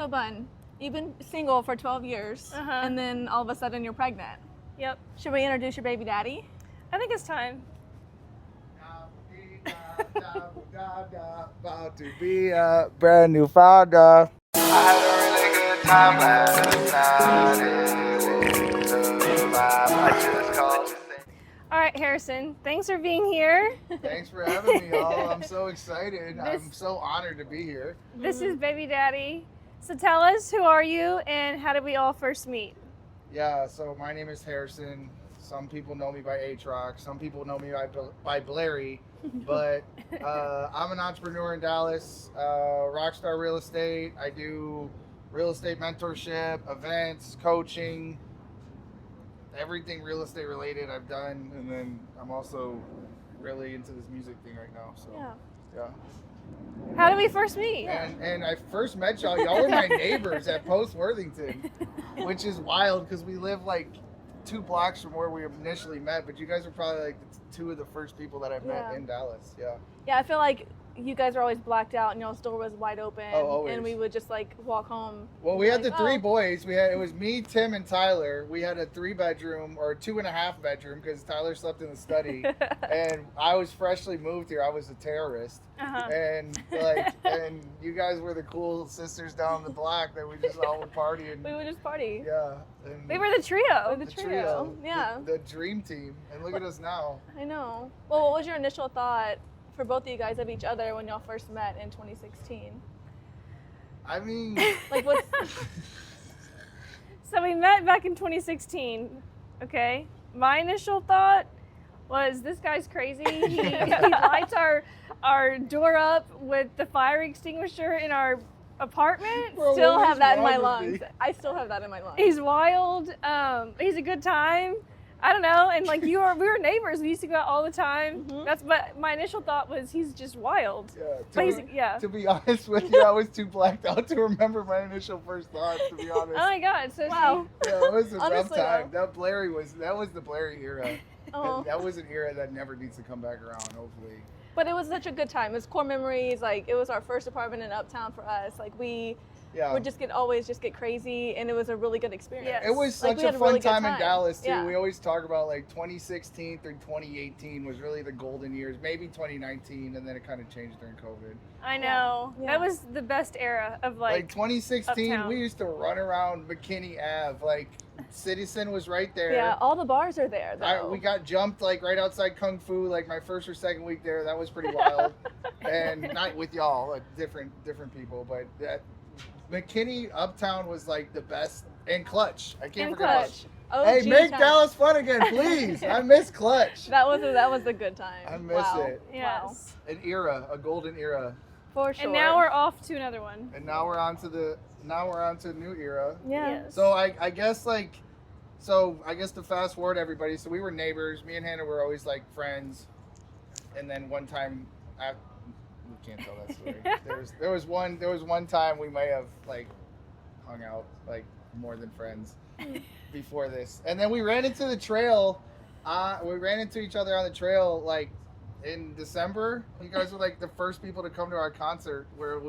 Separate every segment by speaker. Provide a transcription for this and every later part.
Speaker 1: So, Bun, you've been single for 12 years, and then all of a sudden you're pregnant.
Speaker 2: Yep.
Speaker 1: Should we introduce your baby daddy?
Speaker 2: I think it's time.
Speaker 3: About to be a brand new father. I had a really good time last night. I just called to say.
Speaker 2: All right, Harrison, thanks for being here.
Speaker 3: Thanks for having me, y'all. I'm so excited. I'm so honored to be here.
Speaker 2: This is baby daddy. So tell us, who are you and how did we all first meet?
Speaker 3: Yeah, so my name is Harrison. Some people know me by H-Rock. Some people know me by Blairy. But I'm an entrepreneur in Dallas, Rockstar Real Estate. I do real estate mentorship, events, coaching, everything real estate related I've done. And then I'm also really into this music thing right now. So yeah.
Speaker 2: How did we first meet?
Speaker 3: And I first met y'all. Y'all were my neighbors at Post Worthington, which is wild because we live like 2 blocks from where we initially met. But you guys were probably like 2 of the first people that I've met in Dallas. Yeah.
Speaker 1: Yeah, I feel like you guys were always blacked out and y'all's door was wide open.
Speaker 3: Oh, always.
Speaker 1: And we would just like walk home.
Speaker 3: Well, we had
Speaker 1: like,
Speaker 3: the 3 boys. It was me, Tim, and Tyler. We had a 3-bedroom or 2.5 bedroom because Tyler slept in the study. And I was freshly moved here. I was a terrorist. And and you guys were the cool sisters down the block that we just all would party. And
Speaker 1: we would just party.
Speaker 3: yeah.
Speaker 2: We were the trio.
Speaker 1: The trio. Yeah.
Speaker 3: The dream team. And look at us now.
Speaker 1: I know. Well, what was your initial thought for both of you guys of each other when y'all first met in 2016?
Speaker 3: I mean,
Speaker 1: Like what's
Speaker 2: So we met back in 2016, okay? My initial thought was, this guy's crazy. He lights our door up with the fire extinguisher in our apartment.
Speaker 3: Bro,
Speaker 1: still
Speaker 3: what
Speaker 1: have
Speaker 3: is
Speaker 1: that in
Speaker 3: wrong
Speaker 1: my
Speaker 3: with
Speaker 1: lungs.
Speaker 3: me?
Speaker 1: I still have that in my lungs.
Speaker 2: He's wild. He's a good time. I don't know. And like we were neighbors. We used to go out all the time. That's but my initial thought was, he's just wild.
Speaker 3: To be honest with you, I was too blacked out to remember my initial first thoughts, to be honest.
Speaker 2: Oh my God. So
Speaker 1: Wow.
Speaker 3: Yeah, it was a rough
Speaker 1: Honestly,
Speaker 3: time. That was the Blairy era.
Speaker 1: Oh.
Speaker 3: And that was an era that never needs to come back around, hopefully.
Speaker 1: But it was such a good time. It was core memories. Like it was our first apartment in Uptown for us. Like we would always get crazy, and it was a really good experience.
Speaker 2: Yes.
Speaker 3: It was
Speaker 1: Like,
Speaker 3: such
Speaker 1: we
Speaker 3: a
Speaker 1: had a
Speaker 3: fun
Speaker 1: really good
Speaker 3: time in
Speaker 1: time.
Speaker 3: Dallas too.
Speaker 1: Yeah.
Speaker 3: We always talk about like 2016 through 2018 was really the golden years. Maybe 2019, and then it kind of changed during COVID.
Speaker 2: I know.
Speaker 1: Yeah.
Speaker 2: That was the best era of
Speaker 3: Like 2016,
Speaker 2: Uptown.
Speaker 3: we used to run around McKinney Ave. Like Citizen was right there.
Speaker 1: Yeah, all the bars are there though.
Speaker 3: We got jumped like right outside Kung Fu, like my first or second week there. That was pretty wild. And not with y'all, like different people, but that McKinney Uptown was like the best. And Clutch. I can't forget
Speaker 1: Clutch.
Speaker 3: about. Hey, make Dallas fun again, please. I miss Clutch.
Speaker 1: That was a good time.
Speaker 3: I miss it.
Speaker 2: Yes.
Speaker 3: An era, a golden era.
Speaker 1: For sure.
Speaker 2: And now we're off to another one.
Speaker 3: And now we're on to a new era.
Speaker 1: Yeah.
Speaker 2: Yes.
Speaker 3: So I guess to fast forward everybody, so we were neighbors. Me and Hannah were always like friends. And then one time, we can't tell that story. there was one time we may have like hung out like more than friends before this. And then we ran into the trail. We ran into each other on the trail like in December. You guys were like the first people to come to our concert where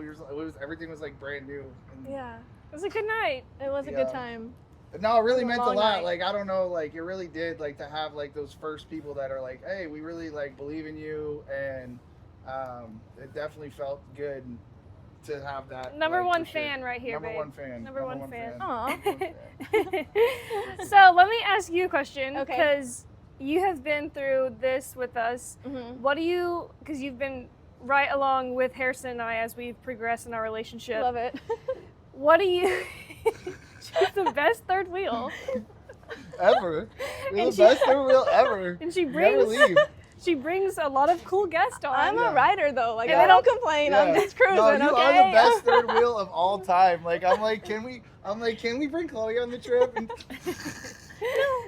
Speaker 3: everything was like brand new. And
Speaker 1: Yeah.
Speaker 2: It was a good night.
Speaker 1: It was a good time.
Speaker 3: no, it really
Speaker 1: It was a
Speaker 3: meant a
Speaker 1: long
Speaker 3: lot.
Speaker 1: night.
Speaker 3: Like, I don't know, like, it really did, like, to have, like, those first people that are like, hey, we really, like, believe in you, and it definitely felt good to have that.
Speaker 2: Number
Speaker 3: like,
Speaker 2: one
Speaker 3: for sure.
Speaker 2: fan right here,
Speaker 3: Number
Speaker 2: babe.
Speaker 3: one fan.
Speaker 2: Number one fan.
Speaker 1: Aw.
Speaker 2: So let me ask you a question,
Speaker 1: Okay.
Speaker 2: because you have been through this with us. What do you, because you've been right along with Harrison and I as we've progressed in our relationship.
Speaker 1: Love it.
Speaker 2: What do you, she's the best third wheel.
Speaker 3: Ever. You're
Speaker 2: And
Speaker 3: the
Speaker 2: she-
Speaker 3: best third wheel ever.
Speaker 2: And she
Speaker 3: Never
Speaker 2: brings,
Speaker 3: leave.
Speaker 2: she brings a lot of cool guests on.
Speaker 1: I'm a rider though. Like
Speaker 2: Yeah.
Speaker 1: I don't complain. I'm
Speaker 3: Yeah.
Speaker 1: just cruising.
Speaker 3: No, you
Speaker 1: okay.
Speaker 3: are the best third wheel of all time. Like, I'm like, can we bring Chloe on the trip? And,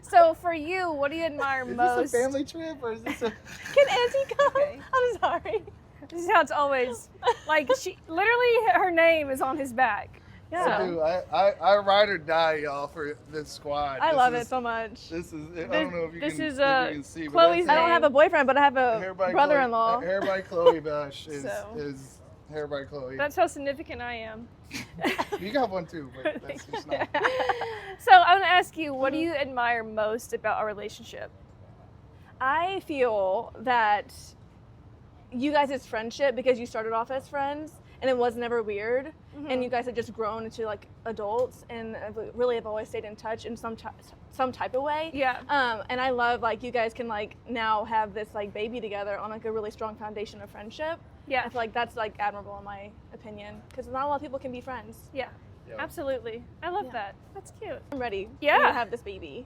Speaker 2: So for you, what do you admire
Speaker 3: is
Speaker 2: most?
Speaker 3: this a family trip or is this a...
Speaker 1: Can Auntie come?
Speaker 2: Okay.
Speaker 1: I'm sorry.
Speaker 2: This is how it's always. Like, she literally, her name is on his back.
Speaker 1: Yeah.
Speaker 3: I do. I ride or die, y'all, for this squad.
Speaker 1: I
Speaker 3: This
Speaker 1: love
Speaker 3: is-
Speaker 1: it so much.
Speaker 3: This is. I don't know if you
Speaker 2: This
Speaker 3: can,
Speaker 2: is,
Speaker 3: if you can see. but
Speaker 2: Chloe's
Speaker 3: that's
Speaker 1: I don't
Speaker 2: name.
Speaker 1: have a boyfriend, but I have
Speaker 3: Hair
Speaker 1: a
Speaker 3: by
Speaker 1: brother-in-law.
Speaker 3: Chloe, Hair by Chloe Bush is
Speaker 2: So.
Speaker 3: is Hair by Chloe.
Speaker 2: That's how significant I am.
Speaker 3: You got one too, but that's just not.
Speaker 2: So I want to ask you, what do you admire most about our relationship?
Speaker 1: I feel that you guys' friendship, because you started off as friends and it was never weird, and you guys have just grown into like adults and really have always stayed in touch in some type of way.
Speaker 2: Yeah.
Speaker 1: And I love like you guys can like now have this like baby together on like a really strong foundation of friendship.
Speaker 2: Yeah.
Speaker 1: I feel like that's like admirable in my opinion, because not a lot of people can be friends.
Speaker 2: Yeah. Absolutely. I love that. That's cute.
Speaker 1: I'm ready.
Speaker 2: Yeah.
Speaker 1: To have this baby.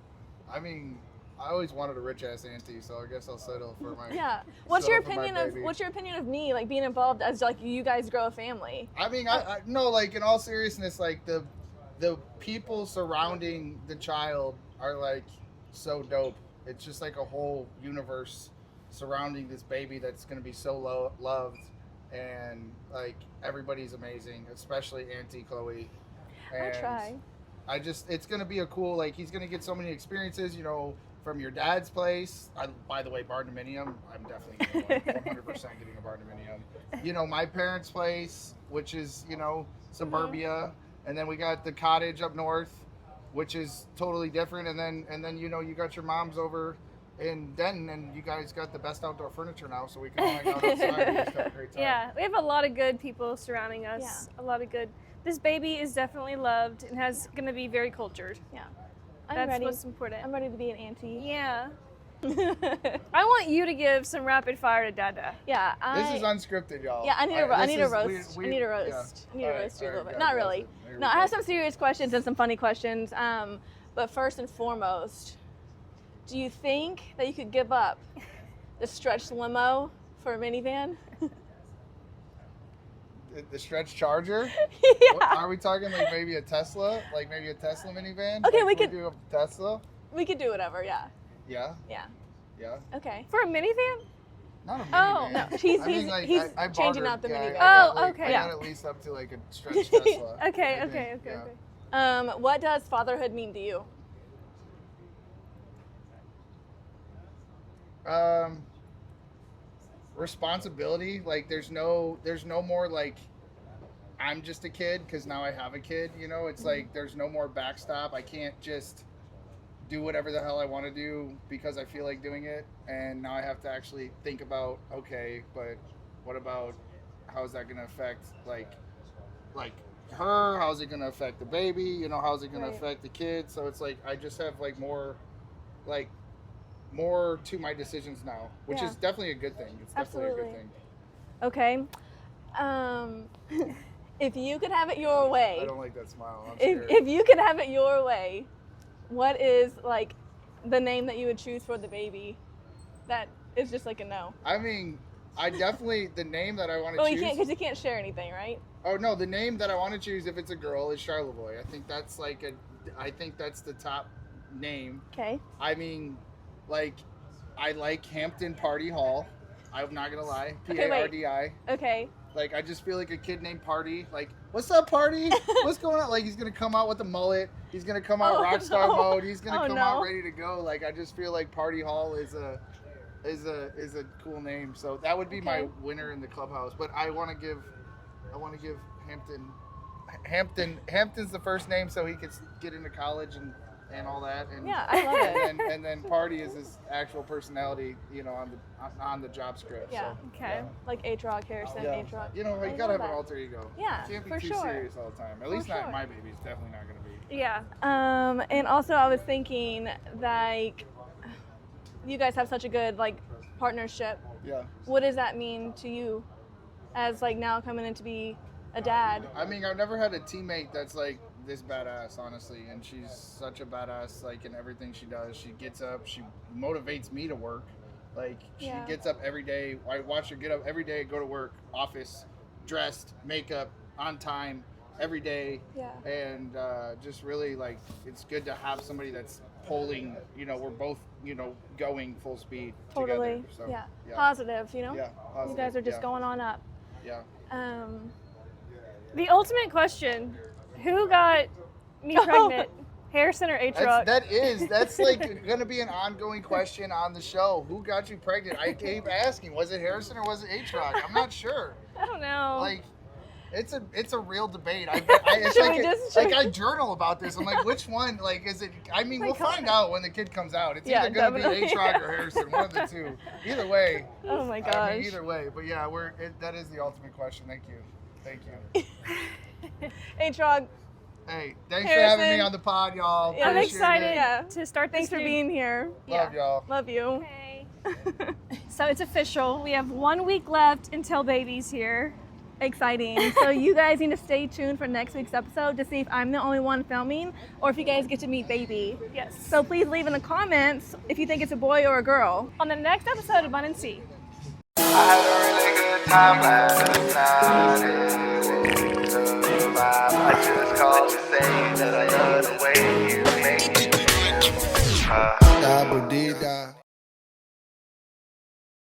Speaker 3: I mean, I always wanted a rich ass auntie, so I guess I'll settle for my.
Speaker 1: Yeah. What's your
Speaker 3: settle for my
Speaker 1: opinion
Speaker 3: baby.
Speaker 1: What's your opinion of me like being involved as like you guys grow a family?
Speaker 3: I mean, I no, like in all seriousness, like the people surrounding the child are like so dope. It's just like a whole universe surrounding this baby that's gonna be so loved, and like everybody's amazing, especially Auntie Chloe. And
Speaker 1: I'll try.
Speaker 3: it's gonna be a cool, like he's gonna get so many experiences, you know, from your dad's place. By the way, barndominium, I'm definitely getting 100% getting a barndominium. You know, my parents' place, which is, you know, suburbia, and then we got the cottage up north, which is totally different, and then you know, you got your mom's over in Denton, and you guys got the best outdoor furniture now, so we can all hang out outside and just have a great time.
Speaker 2: Yeah, we have a lot of good people surrounding us.
Speaker 1: Yeah.
Speaker 2: A lot of good. This baby is definitely loved and has going to be very cultured.
Speaker 1: Yeah. I'm
Speaker 2: That's
Speaker 1: ready.
Speaker 2: what's important.
Speaker 1: I'm ready to be an auntie.
Speaker 2: Yeah. I want you to give some rapid fire to Dada.
Speaker 1: Yeah.
Speaker 3: This is unscripted, y'all.
Speaker 1: Yeah, I need a roast. I need a roast
Speaker 3: Yeah.
Speaker 1: I need to roast you a little bit.
Speaker 3: go,
Speaker 1: Not
Speaker 3: go,
Speaker 1: really.
Speaker 3: go. Here
Speaker 1: No,
Speaker 3: we
Speaker 1: I
Speaker 3: go.
Speaker 1: have some serious questions and some funny questions. But first and foremost, do you think that you could give up the stretch limo for a minivan?
Speaker 3: The stretch charger?
Speaker 1: Yeah.
Speaker 3: What, are we talking like maybe a Tesla? Like maybe a Tesla minivan?
Speaker 1: Okay,
Speaker 3: like,
Speaker 1: we could-
Speaker 3: do a Tesla.
Speaker 1: We could do whatever. Yeah.
Speaker 3: Yeah,
Speaker 1: Yeah.
Speaker 3: yeah.
Speaker 1: Okay.
Speaker 2: For a minivan?
Speaker 3: Not a
Speaker 2: Oh,
Speaker 3: minivan.
Speaker 1: no, he's-
Speaker 3: I mean, like,
Speaker 1: he's
Speaker 3: I
Speaker 1: changing
Speaker 3: bartered,
Speaker 1: out the
Speaker 3: yeah,
Speaker 1: minivan.
Speaker 3: I got,
Speaker 2: Oh,
Speaker 3: like,
Speaker 2: okay.
Speaker 3: I
Speaker 1: Yeah.
Speaker 3: got at least up to like a stretch Tesla. I
Speaker 2: Okay,
Speaker 3: think,
Speaker 2: okay.
Speaker 3: yeah.
Speaker 1: What does fatherhood mean to you?
Speaker 3: Responsibility. Like there's no more like I'm just a kid because now I have a kid. You know, it's like there's no more backstop. I can't just do whatever the hell I want to do because I feel like doing it, and now I have to actually think about, okay, but what about how is that going to affect like her? How's it going to affect the baby? You know, how's it going
Speaker 1: Right.
Speaker 3: to affect the kid? So it's like I just have like more to my decisions now, which
Speaker 1: Yeah.
Speaker 3: is definitely a good thing. It's definitely a good thing.
Speaker 1: Okay. If you could have it your way,
Speaker 3: I don't like that smile. I'm scared.
Speaker 1: if you could have it your way, what is like the name that you would choose for the baby? That is just like a no.
Speaker 3: I mean, I definitely the name that I want to
Speaker 1: Well,
Speaker 3: choose.
Speaker 1: you can't because you can't share anything, right?
Speaker 3: Oh no, the name that I want to choose if it's a girl is Charlevoix. I think that's I think that's the top name.
Speaker 1: Okay.
Speaker 3: I mean, like, I like Hampton Party Hall. I'm not gonna lie.
Speaker 1: Okay, wait.
Speaker 3: Pardi.
Speaker 1: Okay.
Speaker 3: Like, I just feel like a kid named Party. Like, what's up, Party? What's going on? Like, he's gonna come out with a mullet. He's gonna come out rock star
Speaker 1: no.
Speaker 3: mode. He's gonna come out
Speaker 1: no.
Speaker 3: ready to go. Like, I just feel like Party Hall is a cool name. So that would be my
Speaker 1: Okay.
Speaker 3: winner in the clubhouse. But I want to give Hampton's the first name, so he could get into college and all that. And
Speaker 1: Yeah, I love it.
Speaker 3: and then Party is his actual personality, you know, on the job script.
Speaker 1: Yeah.
Speaker 3: So,
Speaker 2: Okay.
Speaker 1: Like H-Rock, Harrison,
Speaker 3: yeah.
Speaker 1: H-Rock.
Speaker 3: You know,
Speaker 1: I
Speaker 3: you gotta
Speaker 1: love
Speaker 3: have an
Speaker 1: that.
Speaker 3: alter ego.
Speaker 1: Yeah,
Speaker 3: You can't be
Speaker 1: for
Speaker 3: too
Speaker 1: sure.
Speaker 3: serious all the time. At least
Speaker 1: For
Speaker 3: not
Speaker 1: sure.
Speaker 3: my baby. It's definitely not gonna be.
Speaker 2: Yeah.
Speaker 1: And also I was thinking, like, you guys have such a good like partnership.
Speaker 3: Yeah.
Speaker 1: What does that mean to you, as like now coming in to be a dad?
Speaker 3: I mean, I've never had a teammate that's like this badass, honestly, and she's such a badass, like, in everything she does. She gets up, she motivates me to work. Like, she
Speaker 1: Yeah.
Speaker 3: gets up every day. I watch her get up every day, go to work, office, dressed, makeup, on time, every day.
Speaker 1: Yeah.
Speaker 3: And just really, like, it's good to have somebody that's pulling, you know, we're both, you know, going full speed
Speaker 1: Totally.
Speaker 3: together. So,
Speaker 1: Yeah.
Speaker 3: yeah.
Speaker 1: Positive, you know?
Speaker 3: Yeah, positive.
Speaker 1: You guys are just
Speaker 3: yeah.
Speaker 1: going on up.
Speaker 3: Yeah.
Speaker 2: The ultimate question: who got me pregnant? Harrison or H-Rock?
Speaker 3: That's like gonna be an ongoing question on the show. Who got you pregnant? I keep asking, was it Harrison or was it H-Rock? I'm not sure.
Speaker 2: I don't know.
Speaker 3: Like, It's a real debate. It's
Speaker 1: Should we just-
Speaker 3: like I journal about this. I'm like, which one? Like, is it? I mean, we'll find out when the kid comes out. It's either gonna
Speaker 1: definitely.
Speaker 3: be H-Rock or Harrison, one of the two. Either way.
Speaker 1: Oh my
Speaker 3: I
Speaker 1: gosh.
Speaker 3: mean, either way. But yeah, that is the ultimate question. Thank you.
Speaker 1: H-Rock,
Speaker 3: Hey, thanks for having me
Speaker 1: Harrison.
Speaker 3: on the pod, y'all.
Speaker 1: Yeah,
Speaker 2: I'm
Speaker 3: Appreciate
Speaker 2: excited
Speaker 3: it.
Speaker 1: Yeah.
Speaker 2: to start this
Speaker 1: thanks for
Speaker 2: new-
Speaker 1: being here.
Speaker 3: Love y'all.
Speaker 1: Love you.
Speaker 2: Okay. So it's official. We have 1 week left until baby's here.
Speaker 1: Exciting. So you guys need to stay tuned for next week's episode to see if I'm the only one filming or if you guys get to meet baby.
Speaker 2: Yes.
Speaker 1: So please leave in the comments if you think it's a boy or a girl.
Speaker 2: On the next episode of Bun and C.
Speaker 3: I had a really good time last night.